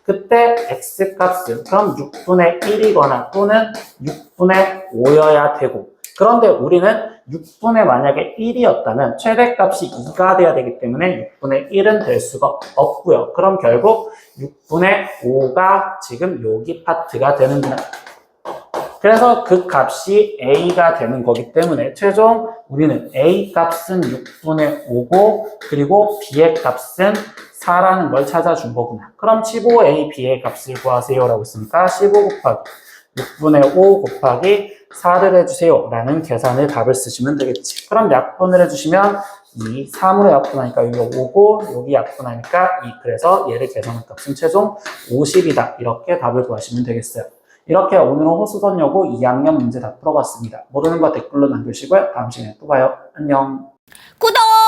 그때 x값은 그럼 6분의 1이거나 또는 6분의 5여야 되고 그런데 우리는 6분의 만약에 1이었다면 최대값이 2가 돼야 되기 때문에 6분의 1은 될 수가 없고요. 그럼 결국 6분의 5가 지금 여기 파트가 되는구나. 그래서 그 값이 A가 되는 거기 때문에 최종 우리는 A 값은 6분의 5고 그리고 B의 값은 4라는 걸 찾아준 거구나. 그럼 15A, B의 값을 구하세요 라고 했으니까 15 곱하기 6분의 5 곱하기 4를 해주세요 라는 계산의 답을 쓰시면 되겠지. 그럼 약분을 해주시면 2, 3으로 약분하니까 여기가 5고 여기 약분하니까 2. 그래서 얘를 계산한 값은 최종 50이다. 이렇게 답을 구하시면 되겠어요. 이렇게 오늘은 호수선여고 2학년 문제 다 풀어봤습니다. 모르는 거 댓글로 남겨주시고요. 다음 시간에 또 봐요. 안녕. 구독!